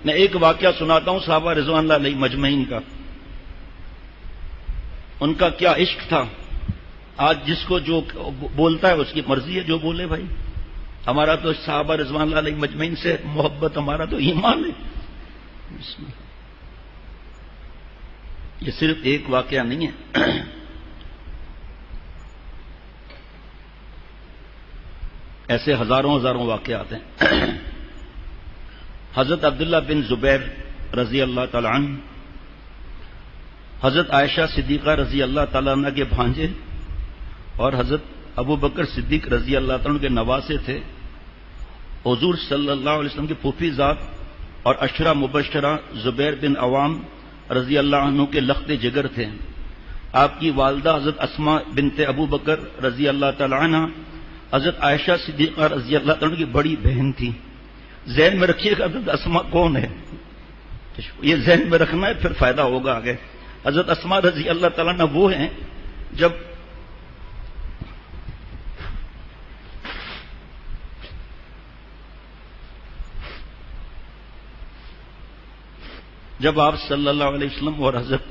میں ایک واقعہ سناتا ہوں صحابہ رضوان اللہ علیہ مجمعین کا، ان کا کیا عشق تھا۔ آج جس کو جو بولتا ہے اس کی مرضی ہے، جو بولے بھائی، ہمارا تو صحابہ رضوان اللہ علیہ مجمعین سے محبت، ہمارا تو ایمان ہے۔ یہ صرف ایک واقعہ نہیں ہے، ایسے ہزاروں ہزاروں واقعات ہیں۔ حضرت عبداللہ بن زبیر رضی اللہ تعالی عنہ حضرت عائشہ صدیقہ رضی اللہ تعالی عنہ کے بھانجے اور حضرت ابو بکر صدیق رضی اللہ تعالی عنہ کے نواسے تھے۔ حضور صلی اللہ علیہ وسلم کی پھوپھی ذات اور عشرہ مبشرہ زبیر بن عوام رضی اللہ عنہ کے لخت جگر تھے۔ آپ کی والدہ حضرت اسماء بنت ابو بکر رضی اللہ تعالی عنہ حضرت عائشہ صدیقہ رضی اللہ تعالی عنہ کی بڑی بہن تھی۔ ذہن میں رکھیے گا حضرت اسماء کون ہے، یہ ذہن میں رکھنا ہے، پھر فائدہ ہوگا آگے۔ حضرت اسماء رضی اللہ تعالیٰ عنہ وہ ہیں جب آپ صلی اللہ علیہ وسلم اور حضرت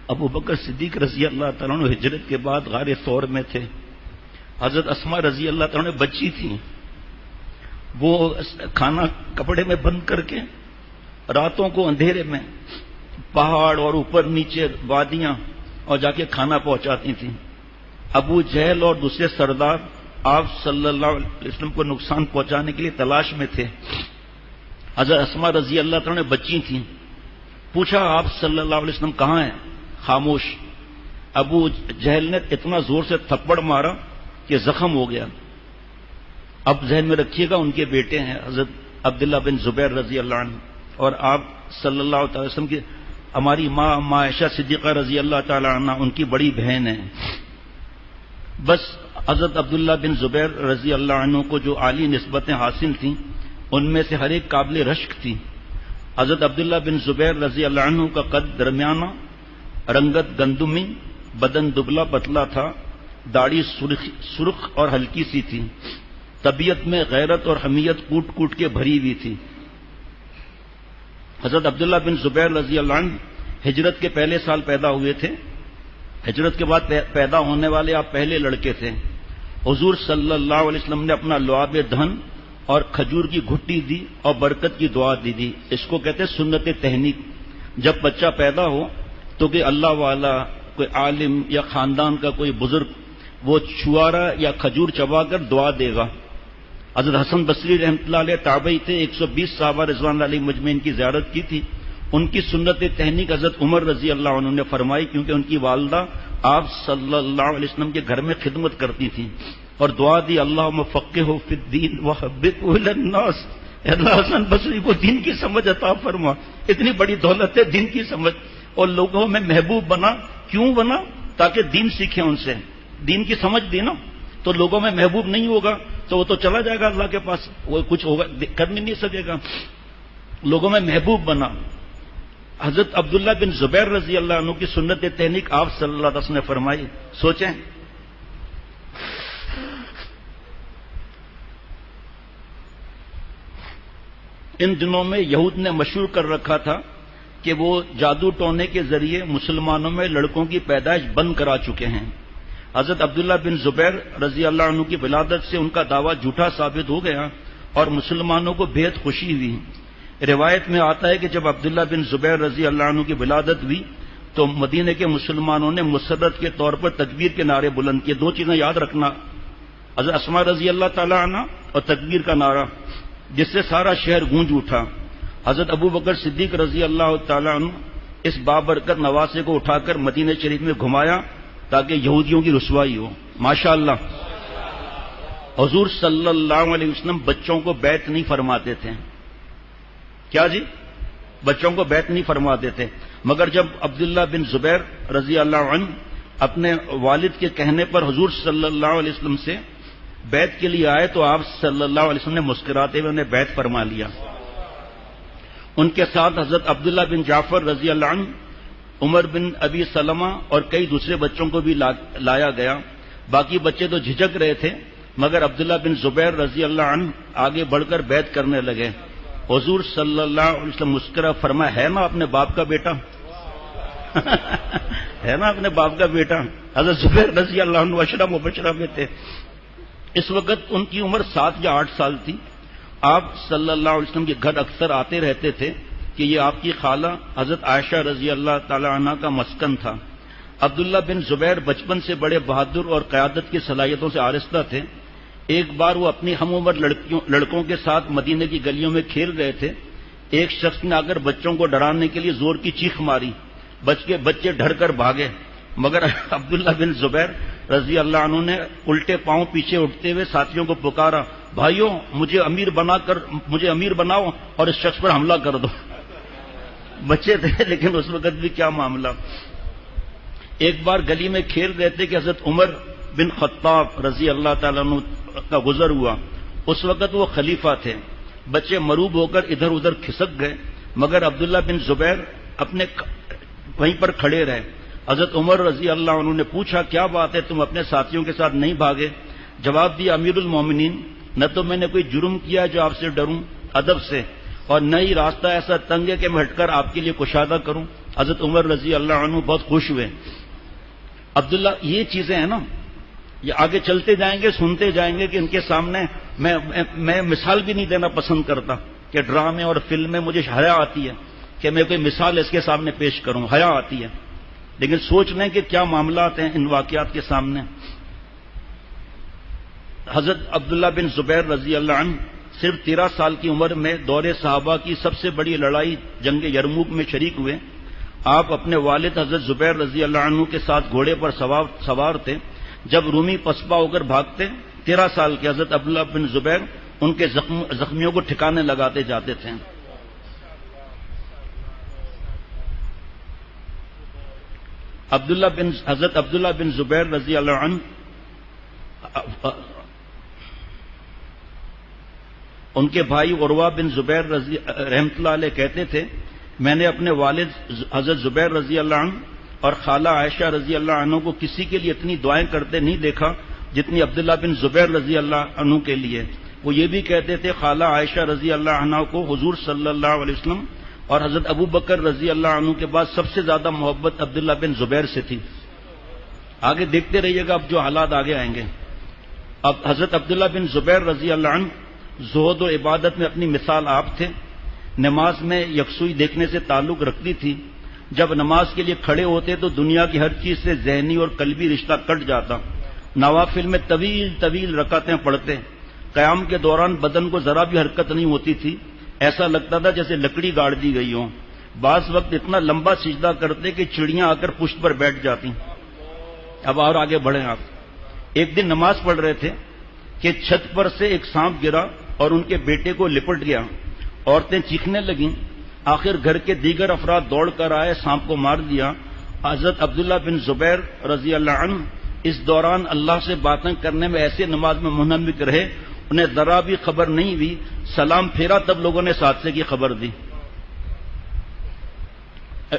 ابو بکر صدیق رضی اللہ تعالیٰ عنہ ہجرت کے بعد غار ثور میں تھے۔ حضرت اسماء رضی اللہ تعالیٰ عنہ بچی تھیں، وہ کھانا کپڑے میں بند کر کے راتوں کو اندھیرے میں پہاڑ اور اوپر نیچے وادیاں اور جا کے کھانا پہنچاتی تھیں۔ ابو جہل اور دوسرے سردار آپ صلی اللہ علیہ وسلم کو نقصان پہنچانے کے لیے تلاش میں تھے۔ حضرت اسماء رضی اللہ تعالیٰ عنہ بچی تھیں، پوچھا آپ صلی اللہ علیہ وسلم کہاں ہیں؟ خاموش۔ ابو جہل نے اتنا زور سے تھپڑ مارا کہ زخم ہو گیا۔ اب ذہن میں رکھیے گا ان کے بیٹے ہیں حضرت عبداللہ بن زبیر رضی اللہ عنہ، اور آپ صلی اللہ تعالی وسلم کی ہماری ماں عائشہ صدیقہ رضی اللہ تعالی عنہ ان کی بڑی بہن ہے۔ بس حضرت عبداللہ بن زبیر رضی اللہ عنہ کو جو عالی نسبتیں حاصل تھیں ان میں سے ہر ایک قابل رشک تھی۔ حضرت عبداللہ بن زبیر رضی اللہ عنہ کا قد درمیانہ، رنگت گندمی، بدن دبلا پتلا تھا، داڑھی سرخ اور ہلکی سی تھی، طبیعت میں غیرت اور حمیت کوٹ کوٹ کے بھری ہوئی تھی۔ حضرت عبداللہ بن زبیر رضی اللہ عنہ ہجرت کے پہلے سال پیدا ہوئے تھے۔ ہجرت کے بعد پیدا ہونے والے آپ پہلے لڑکے تھے۔ حضور صلی اللہ علیہ وسلم نے اپنا لعاب دہن اور کھجور کی گھٹی دی اور برکت کی دعا دی۔ اس کو کہتے ہیں سنت تہنیک۔ جب بچہ پیدا ہو تو کہ اللہ والا، کوئی عالم یا خاندان کا کوئی بزرگ وہ چھوارا یا کھجور چبا کر دعا دے گا۔ حضرت حسن بصری رحمۃ اللہ علیہ تابعی تھے، 120 صحابہ رضوان اللہ علیہ مجمعین کی زیارت کی تھی۔ ان کی سنت تہنیک حضرت عمر رضی اللہ عنہ نے فرمائی، کیونکہ ان کی والدہ آپ صلی اللہ علیہ وسلم کے گھر میں خدمت کرتی تھیں، اور دعا دی اللہم فقہہ فی الدین وحببہ الی الناس۔ اللہ حسن بصری کو دین کی سمجھ عطا فرما۔ اتنی بڑی دولت ہے دین کی سمجھ، اور لوگوں میں محبوب بنا۔ کیوں بنا؟ تاکہ دین سیکھیں ان سے، دین کی سمجھ دی نا۔ تو لوگوں میں محبوب نہیں ہوگا تو وہ تو چلا جائے گا اللہ کے پاس، وہ کچھ ہوگا کر نہیں سکے گا۔ لوگوں میں محبوب بنا۔ حضرت عبداللہ بن زبیر رضی اللہ عنہ کی سنت تہنیک آپ صلی اللہ علیہ وسلم نے فرمائی۔ سوچیں، ان دنوں میں یہود نے مشہور کر رکھا تھا کہ وہ جادو ٹونے کے ذریعے مسلمانوں میں لڑکوں کی پیدائش بند کرا چکے ہیں۔ حضرت عبداللہ بن زبیر رضی اللہ عنہ کی ولادت سے ان کا دعویٰ جھوٹا ثابت ہو گیا اور مسلمانوں کو بےحد خوشی ہوئی۔ روایت میں آتا ہے کہ جب عبداللہ بن زبیر رضی اللہ عنہ کی ولادت ہوئی تو مدینے کے مسلمانوں نے مسرت کے طور پر تکبیر کے نعرے بلند کیے۔ دو چیزیں یاد رکھنا، حضرت اسماء رضی اللہ تعالی عنہ اور تکبیر کا نعرہ، جس سے سارا شہر گونج اٹھا۔ حضرت ابو بکر صدیق رضی اللہ تعالی عنہ اس بابرکت نواسے کو اٹھا کر مدینہ شریف میں گھمایا تاکہ یہودیوں کی رسوائی ہو۔ ماشاءاللہ۔ حضور صلی اللہ علیہ وسلم بچوں کو بیعت نہیں فرماتے تھے۔ کیا جی؟ بچوں کو بیعت نہیں فرماتے تھے، مگر جب عبداللہ بن زبیر رضی اللہ عنہ اپنے والد کے کہنے پر حضور صلی اللہ علیہ وسلم سے بیعت کے لیے آئے تو آپ صلی اللہ علیہ وسلم نے مسکراتے ہوئے انہیں بیعت فرما لیا۔ ان کے ساتھ حضرت عبداللہ بن جعفر رضی اللہ عنہ، عمر بن ابی سلمہ اور کئی دوسرے بچوں کو بھی لایا گیا۔ باقی بچے تو جھجک رہے تھے، مگر عبداللہ بن زبیر رضی اللہ عنہ آگے بڑھ کر بیعت کرنے لگے۔ حضور صلی اللہ علیہ وسلم مسکرا فرمایا ہے نا اپنے باپ کا بیٹا ہے نا اپنے باپ کا بیٹا. حضرت زبیر رضی اللہ عنہ عشرہ مبشرہ میں تھے. اس وقت ان کی عمر 7 یا 8 سال تھی. آپ صلی اللہ علیہ وسلم کے گھر اکثر آتے رہتے تھے کہ یہ آپ کی خالہ حضرت عائشہ رضی اللہ تعالی عنہ کا مسکن تھا. عبداللہ بن زبیر بچپن سے بڑے بہادر اور قیادت کی صلاحیتوں سے آراستہ تھے. ایک بار وہ اپنی ہم عمر لڑکوں کے ساتھ مدینے کی گلیوں میں کھیل رہے تھے. ایک شخص نے آ کر بچوں کو ڈرانے کے لیے زور کی چیخ ماری. بچے ڈر کر بھاگے، مگر عبداللہ بن زبیر رضی اللہ عنہ نے الٹے پاؤں پیچھے اٹھتے ہوئے ساتھیوں کو پکارا، بھائیوں مجھے امیر بناؤ اور اس شخص پر حملہ کر دو. بچے تھے لیکن اس وقت بھی کیا معاملہ. ایک بار گلی میں کھیل رہے تھے کہ حضرت عمر بن خطاب رضی اللہ تعالیٰ عنہ کا گزر ہوا. اس وقت وہ خلیفہ تھے. بچے مروب ہو کر ادھر ادھر کھسک گئے، مگر عبداللہ بن زبیر اپنے وہیں پر کھڑے رہے. حضرت عمر رضی اللہ عنہ نے پوچھا، کیا بات ہے تم اپنے ساتھیوں کے ساتھ نہیں بھاگے؟ جواب دیا، امیر المومنین، نہ تو میں نے کوئی جرم کیا جو آپ سے ڈروں ادب سے، اور نہ ہی راستہ ایسا تنگ ہے کہ میں ہٹ کر آپ کے لیے کشادہ کروں. حضرت عمر رضی اللہ عنہ بہت خوش ہوئے. عبداللہ یہ چیزیں ہیں نا، یہ آگے چلتے جائیں گے، سنتے جائیں گے کہ ان کے سامنے میں مثال بھی نہیں دینا پسند کرتا کہ ڈرامے اور فلم میں مجھے حیا آتی ہے کہ میں کوئی مثال اس کے سامنے پیش کروں، حیا آتی ہے. لیکن سوچ لیں کہ کیا معاملات ہیں ان واقعات کے سامنے. حضرت عبداللہ بن زبیر رضی اللہ عنہ صرف 13 سال کی عمر میں دور صحابہ کی سب سے بڑی لڑائی جنگ یرموک میں شریک ہوئے. آپ اپنے والد حضرت زبیر رضی اللہ عنہ کے ساتھ گھوڑے پر سوار تھے. جب رومی پسپا ہو کر بھاگتے، 13 سال کے حضرت عبداللہ بن زبیر ان کے زخمیوں کو ٹھکانے لگاتے جاتے تھے. حضرت عبداللہ بن زبیر رضی اللہ عنہ ان کے بھائی عروہ بن زبیر رحمۃ اللہ علیہ کہتے تھے، میں نے اپنے والد حضرت زبیر رضی اللہ عنہ اور خالہ عائشہ رضی اللہ عنہ کو کسی کے لیے اتنی دعائیں کرتے نہیں دیکھا جتنی عبداللہ بن زبیر رضی اللہ عنہ کے لیے. وہ یہ بھی کہتے تھے، خالہ عائشہ رضی اللہ عنہ کو حضور صلی اللہ علیہ وسلم اور حضرت ابو بکر رضی اللہ عنہ کے بعد سب سے زیادہ محبت عبداللہ بن زبیر سے تھی. آگے دیکھتے رہیے گا اب جو حالات آگے آئیں گے. اب حضرت عبداللہ بن زبیر رضی اللہ عنہ زہد و عبادت میں اپنی مثال آپ تھے. نماز میں یکسوئی دیکھنے سے تعلق رکھتی تھی. جب نماز کے لیے کھڑے ہوتے تو دنیا کی ہر چیز سے ذہنی اور قلبی رشتہ کٹ جاتا. نوافل میں طویل رکعتیں پڑھتے. قیام کے دوران بدن کو ذرا بھی حرکت نہیں ہوتی تھی، ایسا لگتا تھا جیسے لکڑی گاڑ دی گئی ہو. بعض وقت اتنا لمبا سجدہ کرتے کہ چڑیاں آ کر پشت پر بیٹھ جاتی. اب اور آگے بڑھیں آپ. ایک دن نماز پڑھ رہے تھے کہ چھت پر سے ایک سانپ گرا اور ان کے بیٹے کو لپٹ گیا. عورتیں چیخنے لگیں. آخر گھر کے دیگر افراد دوڑ کر آئے، سانپ کو مار دیا. حضرت عبداللہ بن زبیر رضی اللہ عنہ اس دوران اللہ سے باتیں کرنے میں ایسے نماز میں منہمک رہے، انہیں ذرا بھی خبر نہیں ہوئی. سلام پھیرا تب لوگوں نے حادثے کی خبر دی.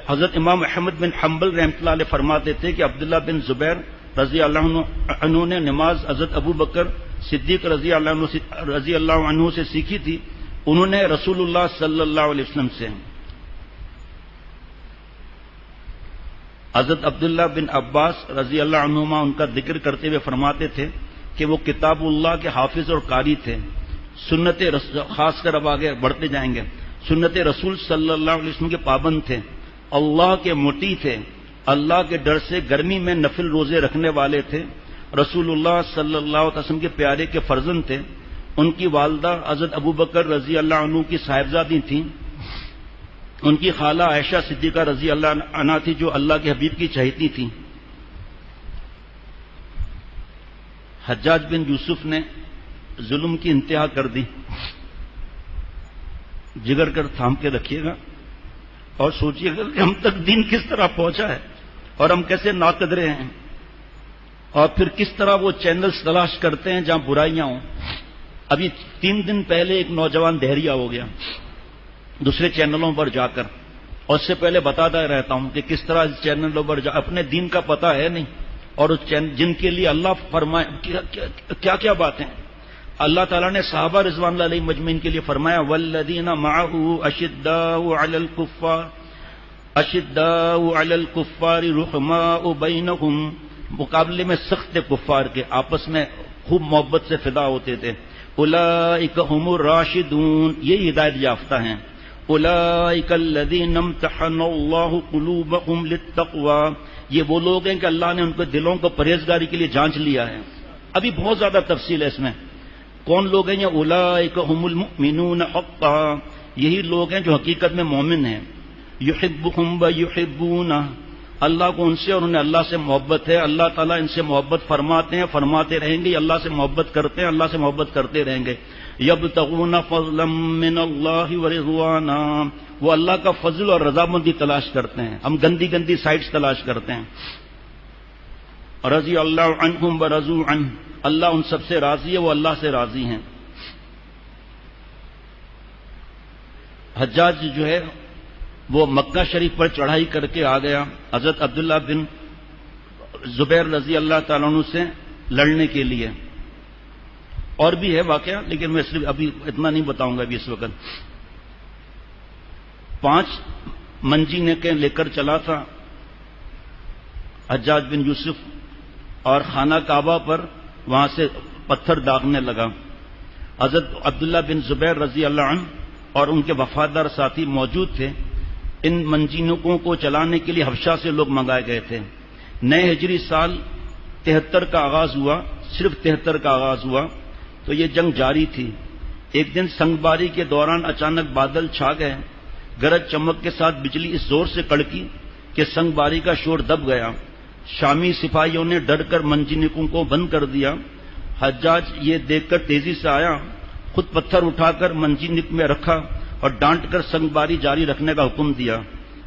حضرت امام احمد بن حنبل رحمۃ اللہ علیہ فرماتے تھے کہ عبداللہ بن زبیر رضی اللہ عنہ نے نماز حضرت ابو بکر صدیق رضی اللہ عنہ سے سیکھی تھی. انہوں نے رسول اللہ صلی اللہ علیہ وسلم سے. حضرت عبداللہ بن عباس رضی اللہ عنہما ان کا ذکر کرتے ہوئے فرماتے تھے کہ وہ کتاب اللہ کے حافظ اور قاری تھے. سنت خاص کر اب آگے بڑھتے جائیں گے. سنت رسول صلی اللہ علیہ وسلم کے پابند تھے. اللہ کے مطیع تھے. اللہ کے ڈر سے گرمی میں نفل روزے رکھنے والے تھے. رسول اللہ صلی اللہ علیہ وسلم کے پیارے کے فرزند تھے. ان کی والدہ حضرت ابو بکر رضی اللہ عنہ کی صاحبزادی تھیں. ان کی خالہ عائشہ صدیقہ رضی اللہ عنہ تھی جو اللہ کے حبیب کی چہیتی تھی. حجاج بن یوسف نے ظلم کی انتہا کر دی. جگر کر تھام کے رکھیے گا اور سوچیے گا کہ ہم تک دین کس طرح پہنچا ہے اور ہم کیسے ناقدرے ہیں، اور پھر کس طرح وہ چینلز تلاش کرتے ہیں جہاں برائیاں ہوں. ابھی 3 دن پہلے ایک نوجوان دہریہ ہو گیا دوسرے چینلوں پر جا کر، اور اس سے پہلے بتاتا رہتا ہوں کہ کس طرح اس چینلوں پر اپنے دین کا پتہ ہے نہیں، اور اس جن کے لیے اللہ فرمائے کیا کیا باتیں. اللہ تعالیٰ نے صحابہ رضوان اللہ علیہم مجمعین کے لیے فرمایا والذین معہ اشداء علی الکفار رحماء بینہم، مقابلے میں سخت کفار کے، آپس میں خوب محبت سے فدا ہوتے تھے. اولئک ھم الراشدون، یہ ہدایت یافتہ ہیں. اولئک الذین امتحن اللہ قلوبہم للتقوی، یہ وہ لوگ ہیں کہ اللہ نے ان کے دلوں کو پرہیزگاری کے لیے جانچ لیا ہے. ابھی بہت زیادہ تفصیل ہے اس میں. کون لوگ ہیں یہ؟ اولئک ھم المؤمنون حقا، یہی لوگ ہیں جو حقیقت میں مومن ہیں. یحبہم ویحبونہ، اللہ کو ان سے اور انہیں اللہ سے محبت ہے. اللہ تعالیٰ ان سے محبت فرماتے ہیں، فرماتے رہیں گے. اللہ سے محبت کرتے ہیں، اللہ سے محبت کرتے رہیں گے. یبتغون فضلا من اللہ ورضوانا، وہ اللہ کا فضل اور رضامندی تلاش کرتے ہیں. ہم گندی گندی سائٹس تلاش کرتے ہیں. رضی اللہ عنہم ورضوا عنہ، اللہ ان سب سے راضی ہے، وہ اللہ سے راضی ہیں. حجاج جو ہے وہ مکہ شریف پر چڑھائی کر کے آ گیا حضرت عبداللہ بن زبیر رضی اللہ تعالیٰ عنہ سے لڑنے کے لیے. اور بھی ہے واقعہ، لیکن میں صرف ابھی اتنا نہیں بتاؤں گا ابھی اس وقت. 5 منجنیقیں لے کر چلا تھا حجاج بن یوسف، اور خانہ کعبہ پر وہاں سے پتھر داغنے لگا. حضرت عبداللہ بن زبیر رضی اللہ عنہ اور ان کے وفادار ساتھی موجود تھے. ان منجنیقوں کو چلانے کے لیے حبشہ سے لوگ منگائے گئے تھے. نئے ہجری سال 73 کا آغاز ہوا، صرف 73 کا آغاز ہوا تو یہ جنگ جاری تھی. ایک دن سنگباری کے دوران اچانک بادل چھا گئے، گرج چمک کے ساتھ بجلی اس زور سے کڑکی کہ سنگباری کا شور دب گیا. شامی سپاہیوں نے ڈر کر منجنیقوں کو بند کر دیا. حجاج یہ دیکھ کر تیزی سے آیا، خود پتھر اٹھا کر منجنیق میں رکھا اور ڈانٹ کر سنگباری جاری رکھنے کا حکم دیا.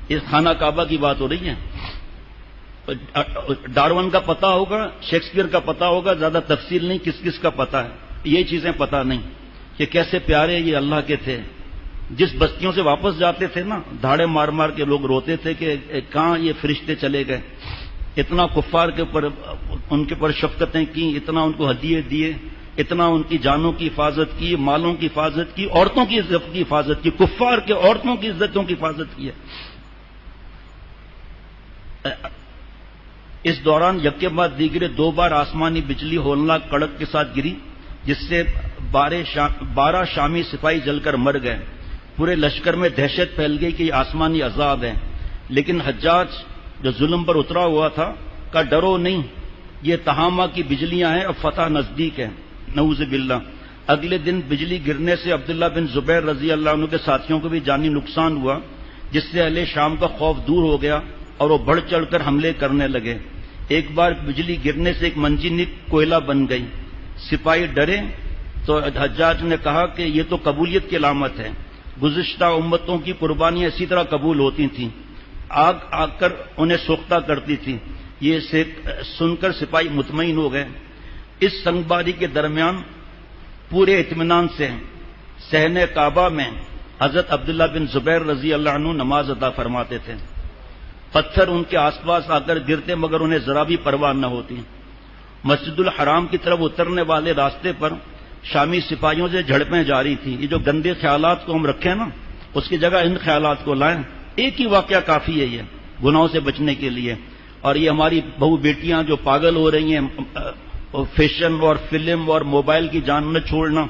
اس خانہ کعبہ کی بات ہو رہی ہے. ڈارون کا پتہ ہوگا، شیکسپیئر کا پتہ ہوگا، زیادہ تفصیل نہیں کس کس کا پتہ ہے. یہ چیزیں پتہ نہیں کہ کیسے پیارے یہ اللہ کے تھے. جس بستیوں سے واپس جاتے تھے نا، دھاڑے مار مار کے لوگ روتے تھے کہ کہاں یہ فرشتے چلے گئے. اتنا کفار کے اوپر ان کے اوپر شفقتیں کی، اتنا ان کو ہدیے دیے، اتنا ان کی جانوں کی حفاظت کی، مالوں کی حفاظت کی، عورتوں کی عزت کی حفاظت کی. کفار کے عورتوں کی عزتوں کی حفاظت کی ہے. اس دوران یک کے بعد دیگرے 2 بار آسمانی بجلی ہولناک کڑک کے ساتھ گری، جس سے 12 شامی سپاہی جل کر مر گئے. پورے لشکر میں دہشت پھیل گئی کہ یہ آسمانی عذاب ہے. لیکن حجاج جو ظلم پر اترا ہوا تھا کا ڈرو نہیں، یہ تہامہ کی بجلیاں ہیں، اب فتح نزدیک ہے. نعوذ باللہ. اگلے دن بجلی گرنے سے عبداللہ بن زبیر رضی اللہ عنہ کے ساتھیوں کو بھی جانی نقصان ہوا، جس سے اہل شام کا خوف دور ہو گیا اور وہ بڑھ چڑھ کر حملے کرنے لگے. ایک بار بجلی گرنے سے ایک منجنیق کوئلہ بن گئی. سپاہی ڈرے تو حجاج نے کہا کہ یہ تو قبولیت کی علامت ہے. گزشتہ امتوں کی قربانیاں اسی طرح قبول ہوتی تھیں، آگ آ کر انہیں سوختہ کرتی تھی. یہ سن کر سپاہی مطمئن ہو گئے. اس سنگباری کے درمیان پورے اطمینان سے صحن کعبہ میں حضرت عبداللہ بن زبیر رضی اللہ عنہ نماز ادا فرماتے تھے. پتھر ان کے آس پاس آ کر گرتے مگر انہیں ذرا بھی پرواہ نہ ہوتی. مسجد الحرام کی طرف اترنے والے راستے پر شامی سپاہیوں سے جھڑپیں جاری تھیں. یہ جو گندے خیالات کو ہم رکھیں نا، اس کی جگہ ان خیالات کو لائیں. ایک ہی واقعہ کافی ہے یہ گناہوں سے بچنے کے لیے. اور یہ ہماری بہو بیٹیاں جو پاگل ہو رہی ہیں فیشن اور فلم اور موبائل کی جان میں چھوڑنا.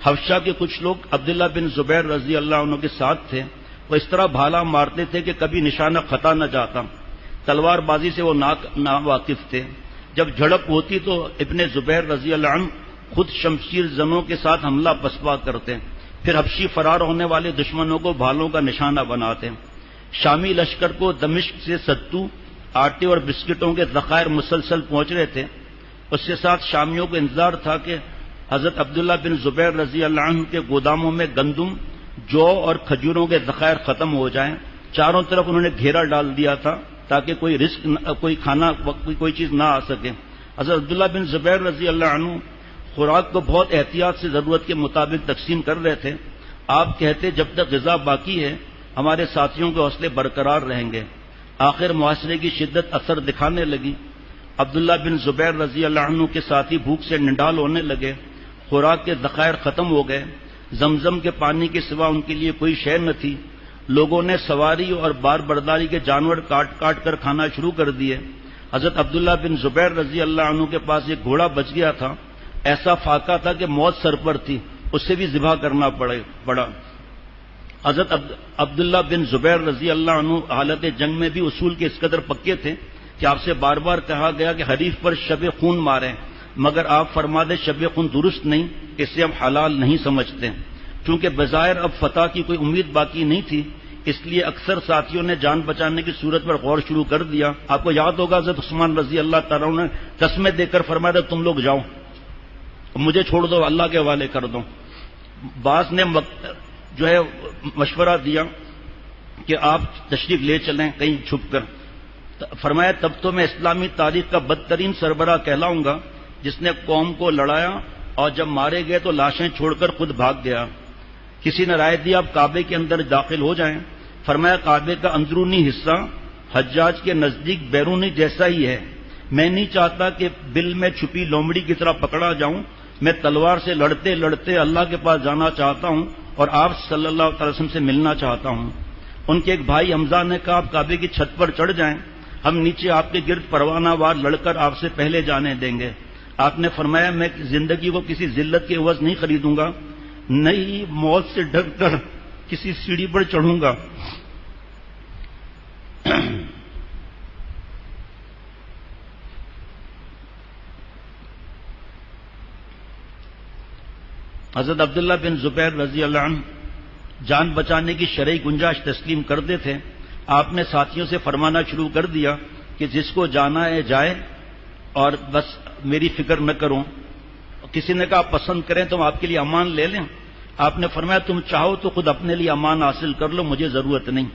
حبشہ کے کچھ لوگ عبداللہ بن زبیر رضی اللہ عنہ کے ساتھ تھے. وہ اس طرح بھالا مارتے تھے کہ کبھی نشانہ خطا نہ جاتا. تلوار بازی سے وہ ناواقف تھے. جب جھڑپ ہوتی تو ابن زبیر رضی اللہ عنہ خود شمشیر زنوں کے ساتھ حملہ پسپا کرتے، پھر حبشی فرار ہونے والے دشمنوں کو بھالوں کا نشانہ بناتے. شامی لشکر کو دمشق سے ستو، آٹے اور بسکٹوں کے ذخائر مسلسل پہنچ رہے تھے. اس کے ساتھ شامیوں کو انتظار تھا کہ حضرت عبداللہ بن زبیر رضی اللہ عنہ کے گوداموں میں گندم، جو اور کھجوروں کے ذخائر ختم ہو جائیں. چاروں طرف انہوں نے گھیرا ڈال دیا تھا تاکہ کوئی چیز نہ آ سکے. حضرت عبداللہ بن زبیر رضی اللہ عنہ خوراک کو بہت احتیاط سے ضرورت کے مطابق تقسیم کر رہے تھے. آپ کہتے جب تک غذا باقی ہے ہمارے ساتھیوں کے حوصلے برقرار رہیں گے. آخر معاشرے کی شدت اثر دکھانے لگی. عبداللہ بن زبیر رضی اللہ عنہ کے ساتھی بھوک سے نڈال ہونے لگے. خوراک کے ذخائر ختم ہو گئے، زمزم کے پانی کے سوا ان کے لیے کوئی شے نہ تھی۔ لوگوں نے سواری اور بار برداری کے جانور کاٹ کاٹ کر کھانا شروع کر دیے۔ حضرت عبداللہ بن زبیر رضی اللہ عنہ کے پاس ایک گھوڑا بچ گیا تھا، ایسا فاقہ تھا کہ موت سر پر تھی، اسے بھی ذبح کرنا پڑا۔ حضرت عبداللہ بن زبیر رضی اللہ عنہ حالت جنگ میں بھی اصول کے اس قدر پکے تھے کہ آپ سے بار بار کہا گیا کہ حریف پر شب خون ماریں، مگر آپ فرما دے شب خون درست نہیں، اسے ہم حلال نہیں سمجھتے۔ چونکہ بظاہر اب فتح کی کوئی امید باقی نہیں تھی، اس لیے اکثر ساتھیوں نے جان بچانے کی صورت پر غور شروع کر دیا۔ آپ کو یاد ہوگا حضرت عثمان رضی اللہ تعالیٰ نے قسمیں دے کر فرمایا تم لوگ جاؤ، مجھے چھوڑ دو، اللہ کے حوالے کر دو۔ بعض نے جو ہے مشورہ دیا کہ آپ تشریف لے چلیں کہیں چھپ کر۔ فرمایا تب تو میں اسلامی تاریخ کا بدترین سربراہ کہلاؤں گا جس نے قوم کو لڑایا اور جب مارے گئے تو لاشیں چھوڑ کر خود بھاگ گیا۔ کسی نے رائے دی آپ کعبے کے اندر داخل ہو جائیں۔ فرمایا کعبے کا اندرونی حصہ حجاج کے نزدیک بیرونی جیسا ہی ہے، میں نہیں چاہتا کہ بل میں چھپی لومڑی کی طرح پکڑا جاؤں، میں تلوار سے لڑتے لڑتے اللہ کے پاس جانا چاہتا ہوں اور آپ صلی اللہ علیہ وسلم سے ملنا چاہتا ہوں۔ ان کے ایک بھائی حمزہ نے کہا آپ کعبے کی چھت پر چڑھ جائیں، ہم نیچے آپ کے گرد پروانہ وار لڑ کر آپ سے پہلے جانے دیں گے۔ آپ نے فرمایا میں زندگی کو کسی ذلت کے عوض نہیں خریدوں گا، نئی موت سے ڈر کر کسی سیڑھی پر چڑھوں گا۔ حضرت عبداللہ بن زبیر رضی اللہ عنہ جان بچانے کی شرعی گنجائش تسلیم کرتے تھے۔ آپ نے ساتھیوں سے فرمانا شروع کر دیا کہ جس کو جانا ہے جائے اور بس میری فکر نہ کرو۔ کسی نے کہا پسند کریں تو ہم آپ کے لیے امان لے لیں۔ آپ نے فرمایا تم چاہو تو خود اپنے لیے امان حاصل کر لو، مجھے ضرورت نہیں۔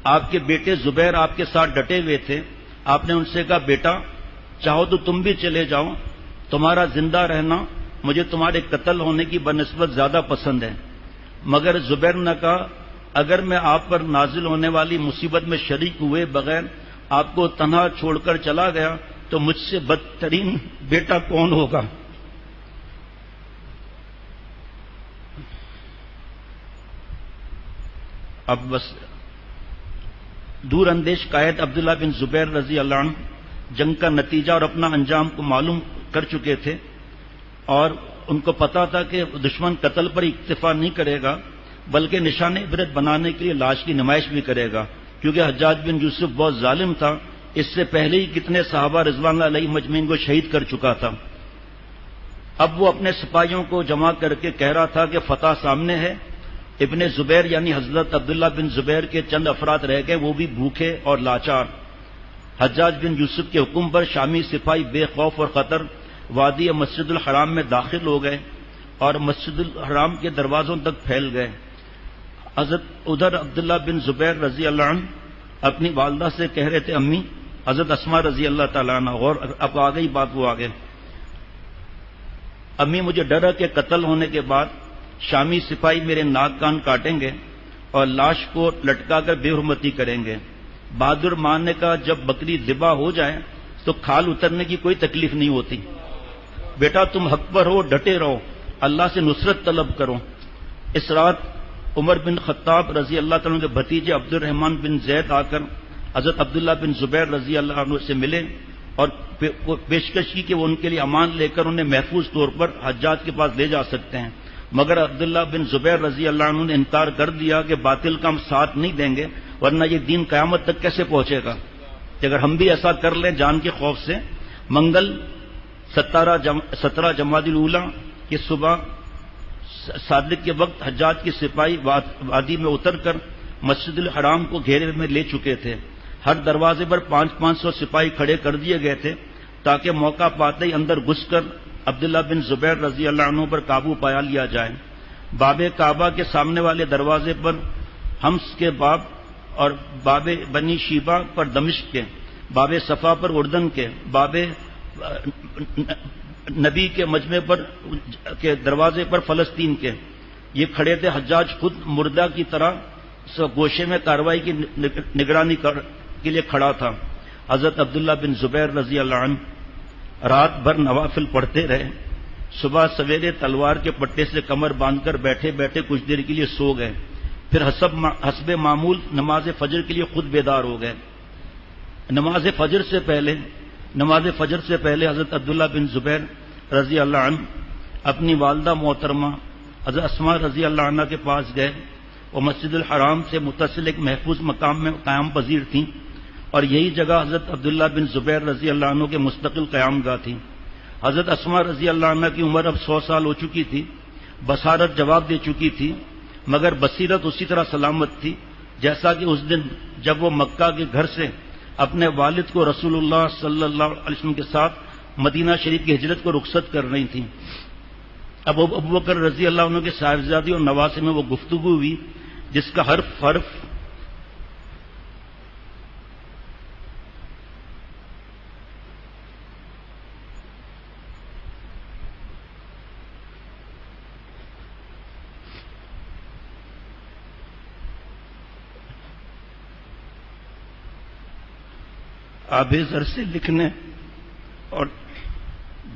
آپ کے بیٹے زبیر آپ کے ساتھ ڈٹے ہوئے تھے۔ آپ نے ان سے کہا بیٹا چاہو تو تم بھی چلے جاؤ، تمہارا زندہ رہنا مجھے تمہارے قتل ہونے کی بنسبت زیادہ پسند ہے۔ مگر زبیر نے کہا اگر میں آپ پر نازل ہونے والی مصیبت میں شریک ہوئے بغیر آپ کو تنہا چھوڑ کر چلا گیا تو مجھ سے بدترین بیٹا کون ہوگا؟ اب بس دور اندیش قائد عبداللہ بن زبیر رضی اللہ عنہ جنگ کا نتیجہ اور اپنا انجام کو معلوم کر چکے تھے اور ان کو پتا تھا کہ دشمن قتل پر اکتفا نہیں کرے گا بلکہ نشان عبرت بنانے کے لیے لاش کی نمائش بھی کرے گا، کیونکہ حجاج بن یوسف بہت ظالم تھا، اس سے پہلے ہی کتنے صحابہ رضوان اللہ علیہ مجمعین کو شہید کر چکا تھا۔ اب وہ اپنے سپاہیوں کو جمع کر کے کہہ رہا تھا کہ فتح سامنے ہے۔ ابن زبیر یعنی حضرت عبداللہ بن زبیر کے چند افراد رہ گئے، وہ بھی بھوکے اور لاچار۔ حجاج بن یوسف کے حکم پر شامی سپاہی بے خوف اور خطر وادی مسجد الحرام میں داخل ہو گئے اور مسجد الحرام کے دروازوں تک پھیل گئے۔ ادھر عبداللہ بن زبیر رضی اللہ عنہ اپنی والدہ سے کہہ رہے تھے امی، حضرت اسماء رضی اللہ تعالیٰ عنہ، اور اب آ گئی بات، وہ آگے امی مجھے ڈر ہے کہ قتل ہونے کے بعد شامی سپاہی میرے ناک کان کاٹیں گے اور لاش کو لٹکا کر بے حرمتی کریں گے۔ بہادر ماں نے کہا جب بکری ذبح ہو جائے تو کھال اترنے کی کوئی تکلیف نہیں ہوتی، بیٹا تم حق پر ہو، ڈٹے رہو، اللہ سے نصرت طلب کرو۔ اس رات عمر بن خطاب رضی اللہ تعالیٰ کے بھتیجے عبد الرحمن بن زید آ کر حضرت عبداللہ بن زبیر رضی اللہ عنہ سے ملے اور پیشکش کی کہ وہ ان کے لیے امان لے کر انہیں محفوظ طور پر حجاج کے پاس لے جا سکتے ہیں، مگر عبداللہ بن زبیر رضی اللہ عنہ نے انکار کر دیا کہ باطل کا ہم ساتھ نہیں دیں گے، ورنہ یہ دین قیامت تک کیسے پہنچے گا کہ اگر ہم بھی ایسا کر لیں جان کے خوف سے۔ منگل 17 جمادی الاولیٰ کی صبح صادق کے وقت حجاج کی سپاہی وادی میں اتر کر مسجد الحرام کو گھیرے میں لے چکے تھے۔ ہر دروازے پر 500 سپاہی کھڑے کر دیے گئے تھے تاکہ موقع پاتے ہی اندر گھس کر عبداللہ بن زبیر رضی اللہ عنہ پر قابو پایا لیا جائے۔ باب کعبہ کے سامنے والے دروازے پر حمص کے باب اور باب بنی شیبہ پر دمشق کے، باب صفا پر اردن کے، باب نبی کے مجمع پر کے دروازے پر فلسطین کے، یہ کھڑے تھے۔ حجاج خود مردہ کی طرح گوشے میں کارروائی کی نگرانی کے لیے کھڑا تھا۔ حضرت عبداللہ بن زبیر رضی اللہ عنہ رات بھر نوافل پڑھتے رہے، صبح سویرے تلوار کے پٹے سے کمر باندھ کر بیٹھے بیٹھے کچھ دیر کے لیے سو گئے، پھر حسب معمول نماز فجر کے لیے خود بیدار ہو گئے۔ نماز فجر سے پہلے حضرت عبداللہ بن زبیر رضی اللہ عنہ اپنی والدہ محترمہ حضرت اسماء رضی اللہ عنہ کے پاس گئے۔ وہ مسجد الحرام سے متصل ایک محفوظ مقام میں قیام پذیر تھیں، اور یہی جگہ حضرت عبداللہ بن زبیر رضی اللہ عنہ کے مستقل قیام گاہ تھی۔ حضرت اسماء رضی اللہ عنہ کی عمر اب 100 سال ہو چکی تھی، بصارت جواب دے چکی تھی، مگر بصیرت اسی طرح سلامت تھی جیسا کہ اس دن جب وہ مکہ کے گھر سے اپنے والد کو رسول اللہ صلی اللہ علیہ وسلم کے ساتھ مدینہ شریف کی ہجرت کو رخصت کر رہی تھیں۔ اب ابو بکر رضی اللہ عنہ کے صاحبزادی اور نواسے میں وہ گفتگو ہوئی جس کا حرف آب زر سے لکھنے اور